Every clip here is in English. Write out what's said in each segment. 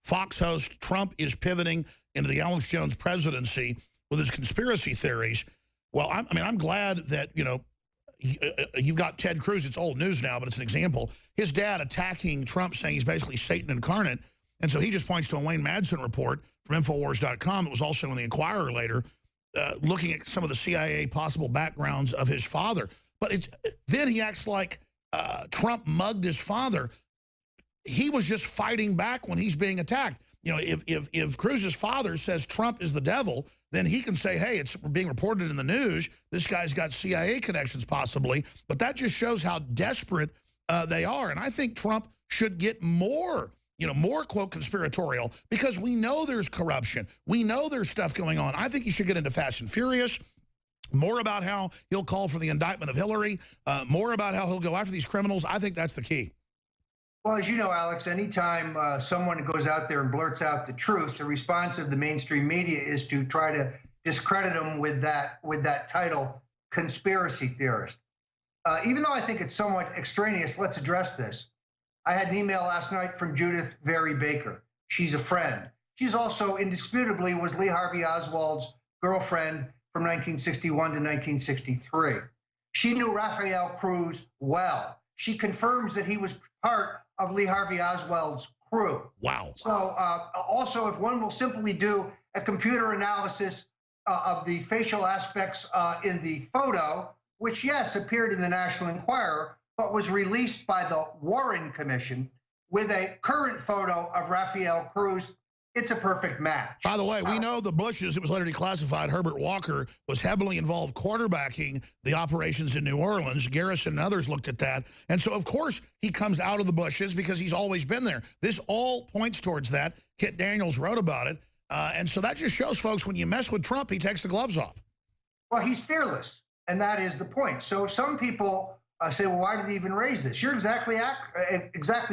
Fox host, Trump is pivoting into the Alex Jones presidency with his conspiracy theories. Well, I mean, I'm glad that, you know, you've got Ted Cruz. It's old news now, but it's an example. His dad attacking Trump, saying he's basically Satan incarnate. And so he just points to a Wayne Madsen report from Infowars.com that was also in the Inquirer later, looking at some of the CIA possible backgrounds of his father. But then he acts like Trump mugged his father. He was just fighting back when he's being attacked. You know, if Cruz's father says Trump is the devil, then he can say, hey, it's being reported in the news. This guy's got CIA connections possibly. But that just shows how desperate they are. And I think Trump should get more, you know, more, quote, conspiratorial, because we know there's corruption. We know there's stuff going on. I think he should get into Fast and Furious, more about how he'll call for the indictment of Hillary, more about how he'll go after these criminals. I think that's the key. Well, as you know, Alex, anytime someone goes out there and blurts out the truth, the response of the mainstream media is to try to discredit them with that title, conspiracy theorist. Even though I think it's somewhat extraneous, let's address this. I had an email last night from Judith Very Baker. She's a friend. She's also indisputably was Lee Harvey Oswald's girlfriend from 1961 to 1963. She knew Rafael Cruz well. She confirms that he was part of Lee Harvey Oswald's crew. Wow. So also, if one will simply do a computer analysis of the facial aspects in the photo, which, yes, appeared in the National Enquirer, but was released by the Warren Commission with a current photo of Rafael Cruz, it's a perfect match. By the way, we know the Bushes, it was later declassified, Herbert Walker was heavily involved quarterbacking the operations in New Orleans. Garrison and others looked at that. And so, of course, he comes out of the Bushes because he's always been there. This all points towards that. Kit Daniels wrote about it. And so that just shows, folks, when you mess with Trump, he takes the gloves off. Well, he's fearless, and that is the point. So some people say, well, why did he even raise this? You're exactly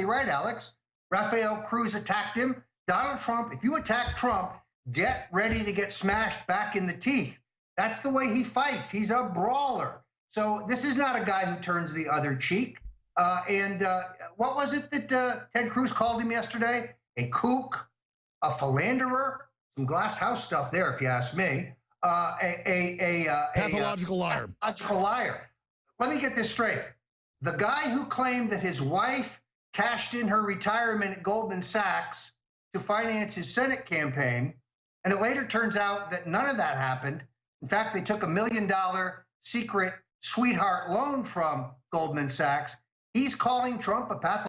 right, Alex. Rafael Cruz attacked him. Donald Trump, if you attack Trump, get ready to get smashed back in the teeth. That's the way he fights. He's a brawler. So this is not a guy who turns the other cheek. What was it that Ted Cruz called him yesterday? A kook, a philanderer, some glass house stuff there, if you ask me. Pathological liar. Pathological liar. Let me get this straight. The guy who claimed that his wife cashed in her retirement at Goldman Sachs to finance his Senate campaign, and it later turns out that none of that happened. In fact, they took $1 million secret sweetheart loan from Goldman Sachs. He's calling Trump a pathological